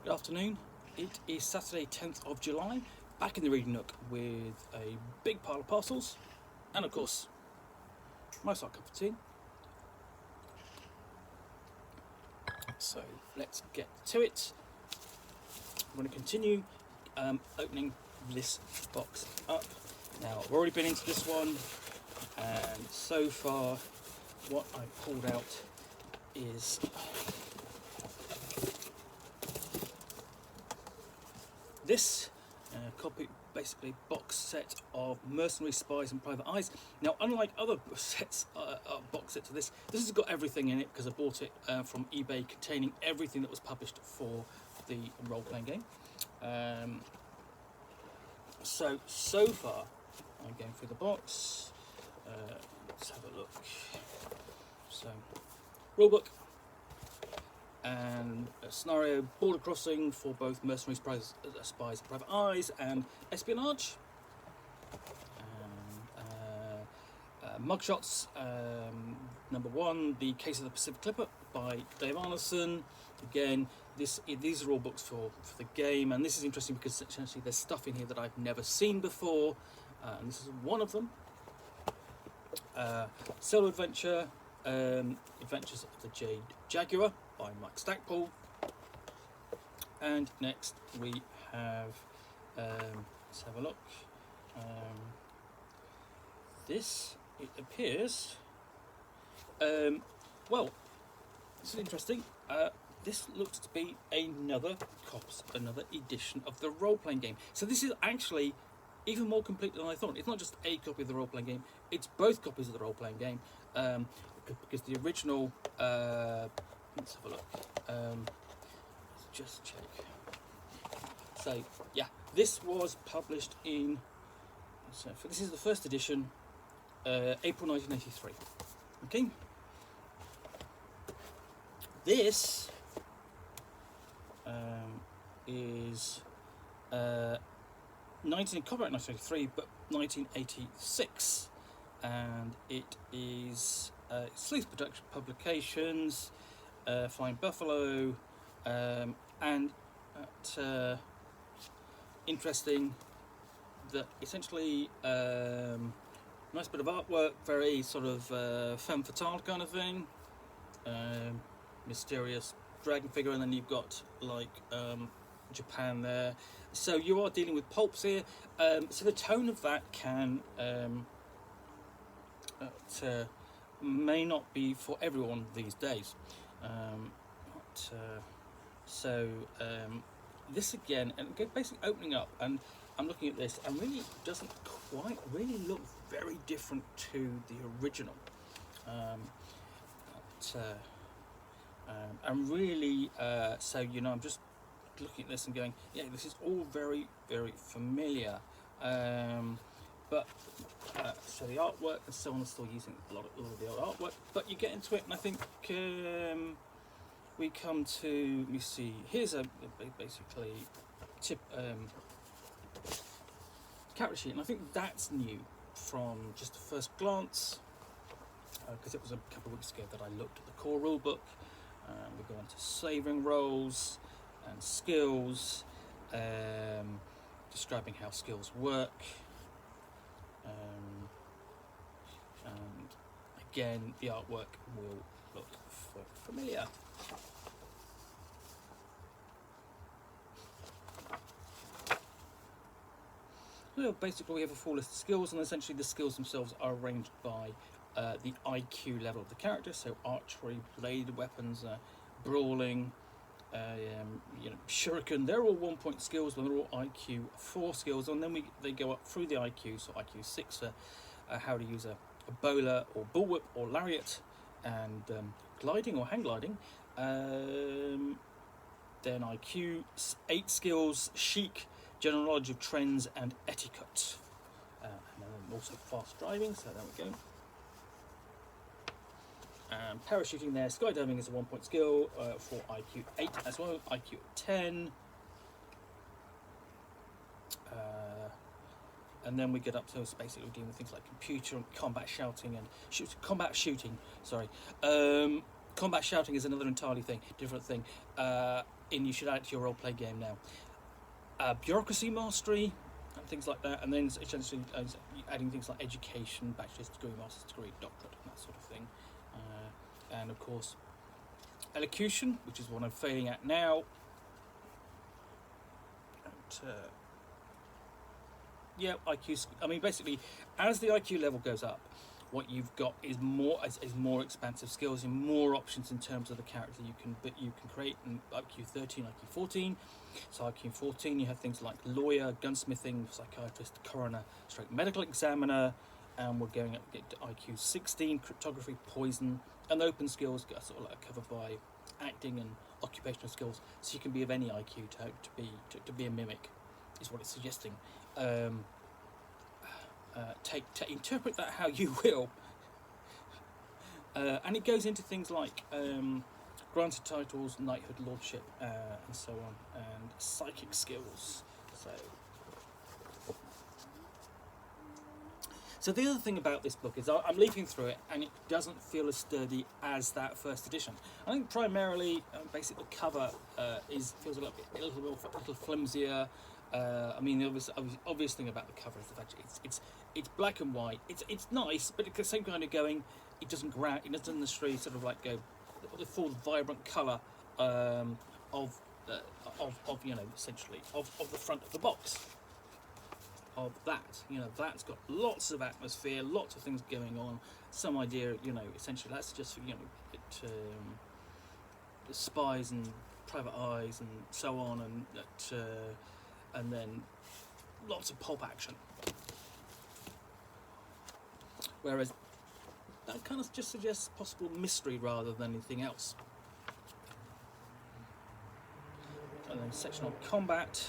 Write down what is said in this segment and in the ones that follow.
Good afternoon. It is Saturday, 10th of July, back in the Reading Nook with a big pile of parcels and, of course, my cup of tea. So let's get to it. I'm going to continue opening this box up. Now, I've already been into this one, and so far, what I pulled out is this copy, basically box set of Mercenaries, Spies and Private Eyes. Now, unlike other sets, box sets of this has got everything in it because I bought it from eBay, containing everything that was published for the role-playing game. So far, I'm going through the box. Let's have a look. So, rulebook and a scenario border crossing for both Mercenaries, Spies, Private Eyes, and Espionage. Mugshots. Number one, The Case of the Pacific Clipper by Dave Arneson. Again, these are all books for the game, and this is interesting because essentially there's stuff in here that I've never seen before, and this is one of them. Solo Adventure, Adventures of the Jade Jaguar by Mike Stackpole. And next we have, let's have a look. This, it appears, well, this is interesting. This looks to be another edition of the role-playing game. So this is actually even more complete than I thought. It's not just a copy of the role-playing game, it's both copies of the role-playing game. Because the original, let's have a look, let's just check. So, yeah, this was published in, so this is the first edition, April 1983. Okay? This is copyright 1983, but 1986, and it is Sleaze Publications, Flying Buffalo, and interesting that essentially nice bit of artwork, very sort of femme fatale kind of thing, mysterious dragon figure, and then you've got like Japan there. So you are dealing with pulps here. So the tone of that can may not be for everyone these days. This again, and basically opening up, and I'm looking at this, and really doesn't quite really look very different to the original. And really, so I'm just looking at this and going, yeah, this is all very, very familiar. But so the artwork and so on is still using a lot of the old artwork, but you get into it, and I think we come to, let me see, here's a basically character sheet, and I think that's new from just a first glance, because it was a couple of weeks ago that I looked at the core rulebook. We go on to saving rolls and skills, describing how skills work, and again the artwork will look familiar. So basically we have a full list of skills, and essentially the skills themselves are arranged by the IQ level of the character. So archery, bladed weapons, brawling, shuriken, they're all 1 point skills, but they're all IQ 4 skills, and then they go up through the IQ, so IQ 6 for how to use a bowler or bullwhip or lariat, and gliding or hang gliding. Then IQ 8 skills, chic, general knowledge of trends and etiquette, and then also fast driving, so there we go. Parachuting there, skydiving is a 1 point skill for IQ 8 as well, IQ 10. And then we get up to basically dealing with things like computer and combat shooting, sorry. Combat shouting is another entirely different thing. And you should add it to your role-playing game now. Bureaucracy mastery and things like that, and then essentially adding things like education, bachelor's degree, master's degree, doctorate, and that sort of thing. And of course, elocution, which is what I'm failing at now. And, yeah, IQ. I mean, basically, as the IQ level goes up, what you've got is more expansive skills and more options in terms of the character you can create. And IQ 13, IQ 14. So IQ 14, you have things like lawyer, gunsmithing, psychiatrist, coroner, straight medical examiner, and we're going up to get to IQ 16, cryptography, poison, and open skills get sort of like covered by acting and occupational skills. So you can be of any IQ to be a mimic, is what it's suggesting. Interpret that how you will, and it goes into things like granted titles, knighthood, lordship, and so on, and psychic skills. So the other thing about this book is I'm leafing through it, and it doesn't feel as sturdy as that first edition. I think primarily, basically, the cover feels a little flimsier. I mean, the obvious thing about the cover is the fact it's black and white. It's nice, but it's the same kind of going. It doesn't grab. It doesn't necessarily sort of like go the full vibrant colour of essentially of the front of the box. Of that, that's got lots of atmosphere, lots of things going on. Some idea, essentially that's just the spies and private eyes and so on, and then lots of pulp action. Whereas that kind of just suggests possible mystery rather than anything else. And then section on combat,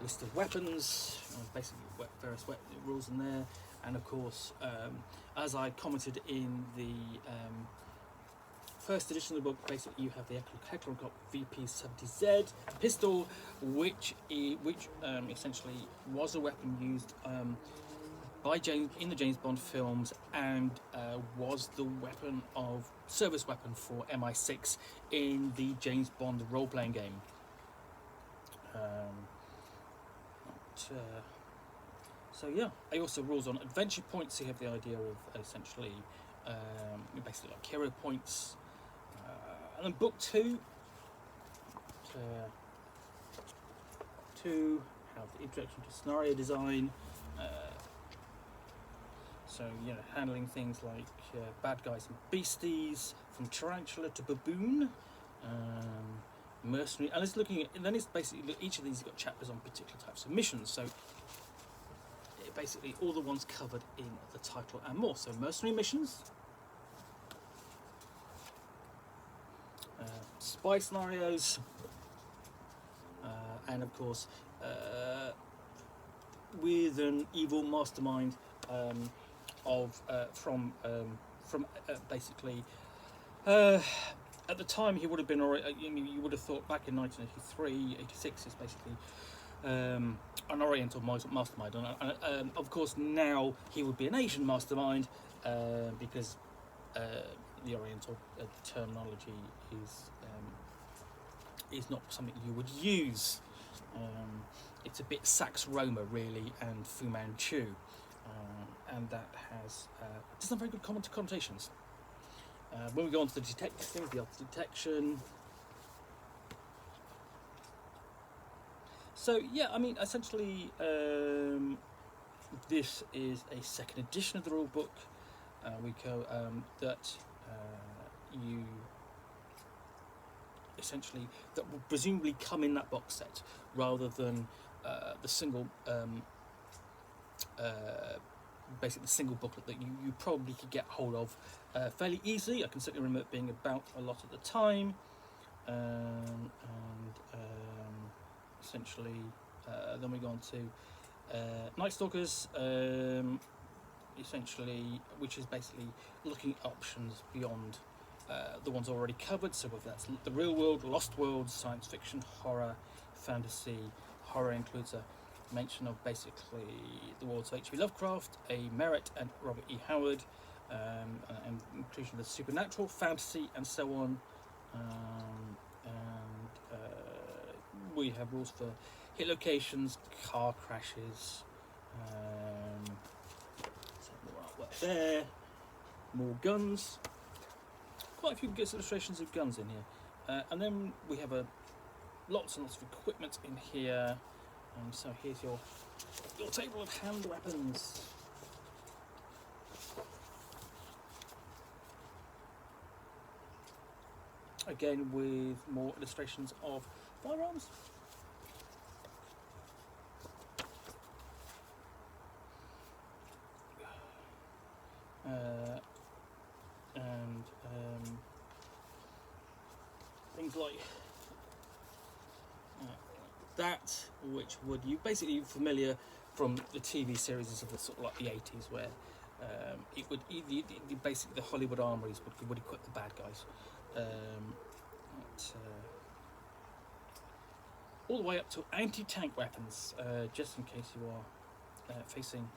list of weapons, basically various rules in there, and of course, as I commented in the first edition of the book, basically you have the Heckler & Koch VP-70Z pistol, which essentially was a weapon used by James in the James Bond films, and was the service weapon for MI6 in the James Bond role-playing game. So yeah, I also rules on adventure points. So you have the idea of essentially basically like hero points, and then book two have the introduction to scenario design. So handling things like bad guys and beasties, from tarantula to baboon. Mercenary, and it's looking at, and then it's basically each of these have got chapters on particular types of missions. So basically all the ones covered in the title and more. So mercenary missions, spy scenarios, and of course with an evil mastermind from basically. At the time, he would have been you would have thought back in 1983, 86 is basically an Oriental mastermind, and of course now he would be an Asian mastermind because the Oriental terminology is not something you would use. It's a bit Sax Roma really, and Fu Manchu, and that has some very good connotations. When we go on to the detective things, the art of detection. So yeah, I mean, essentially, this is a second edition of the rule book. That you essentially that will presumably come in that box set rather than the single. Basically the single booklet that you probably could get hold of fairly easily. I can certainly remember it being about a lot at the time, and essentially then we go on to Night Stalkers, essentially, which is basically looking at options beyond the ones already covered. So whether that's the real world, lost worlds, science fiction, horror, fantasy. Horror includes a mention of basically the worlds of H.P. Lovecraft, A. Merritt and Robert E. Howard, and inclusion of supernatural, fantasy, and so on. And we have rules for hit locations, car crashes, some more artwork there, more guns. Quite a few good illustrations of guns in here. And then we have lots and lots of equipment in here. So here's your table of hand weapons. Again, with more illustrations of firearms. And things like that, which would you basically familiar from the TV series of the sort of like the 80s, where it would basically the Hollywood armories would equip the bad guys. All the way up to anti-tank weapons, just in case you are facing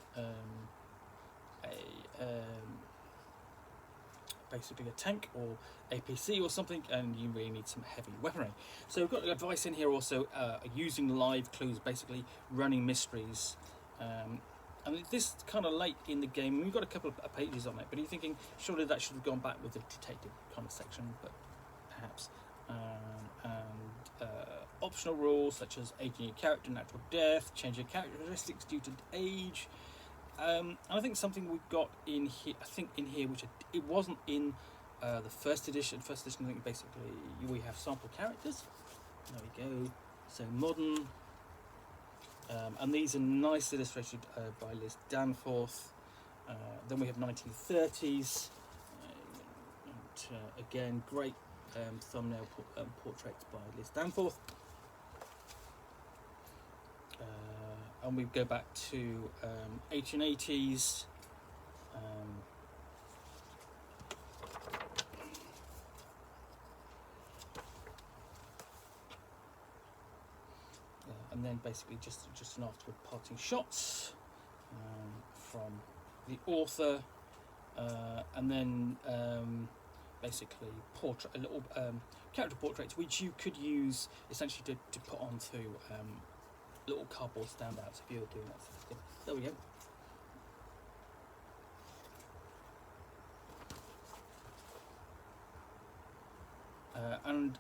basically a tank or APC or something, and you really need some heavy weaponry. So we've got advice in here also, using live clues, basically running mysteries. And this kind of late in the game, we've got a couple of pages on it, but you're thinking surely that should have gone back with the detective kind of section, but perhaps. Optional rules such as aging your character, natural death, changing characteristics due to age. And I think something we've got in here, which it wasn't in the first edition. First edition, I think basically we have sample characters. There we go. So modern. And these are nice illustrated by Liz Danforth. Then we have 1930s. Again, great thumbnail portraits by Liz Danforth. And we go back to 1880s. And then basically just an afterward parting shots from the author, and then basically a little character portraits, which you could use essentially to put onto little cardboard standouts if you're doing that sort of thing. There we go. And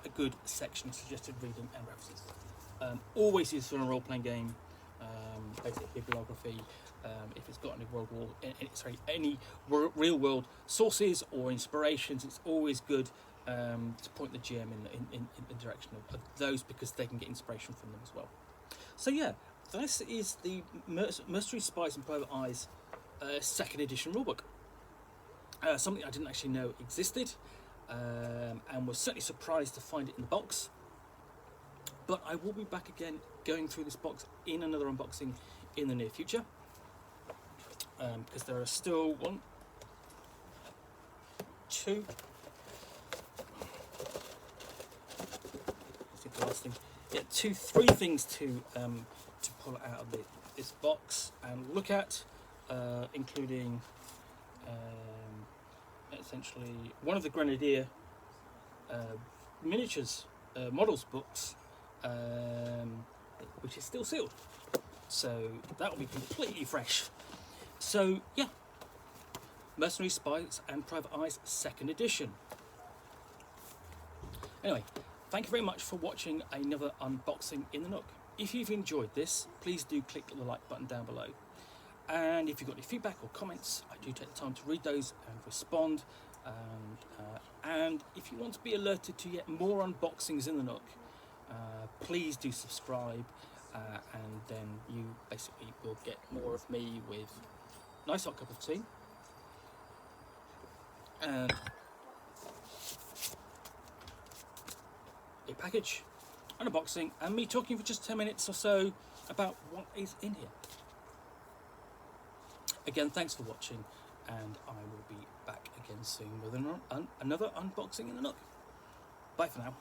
a good section of suggested reading and references. Always useful in a role-playing game. Basic bibliography. If it's got any real-world sources or inspirations, it's always good to point the GM in the direction of those, because they can get inspiration from them as well. So yeah, this is the Mercenaries, Spies, and Private Eyes second edition rulebook. Something I didn't actually know existed, and was certainly surprised to find it in the box. But I will be back again going through this box in another unboxing in the near future, because there are still 1, 2. The last thing, yeah, 2, 3 things to pull out of this box and look at, including essentially one of the Grenadier miniatures models books, which is still sealed, so that will be completely fresh. So yeah, Mercenaries, Spies, and Private Eyes second edition. Anyway, thank you very much for watching another unboxing in the Nook. If you've enjoyed this, please do click the like button down below. And if you've got any feedback or comments, I do take the time to read those and respond. And if you want to be alerted to yet more unboxings in the Nook, please do subscribe, and then you basically will get more of me with a nice hot cup of tea and a package, an unboxing, and me talking for just 10 minutes or so about what is in here. Again, thanks for watching, and I will be back again soon with another unboxing in the Nook. Bye for now.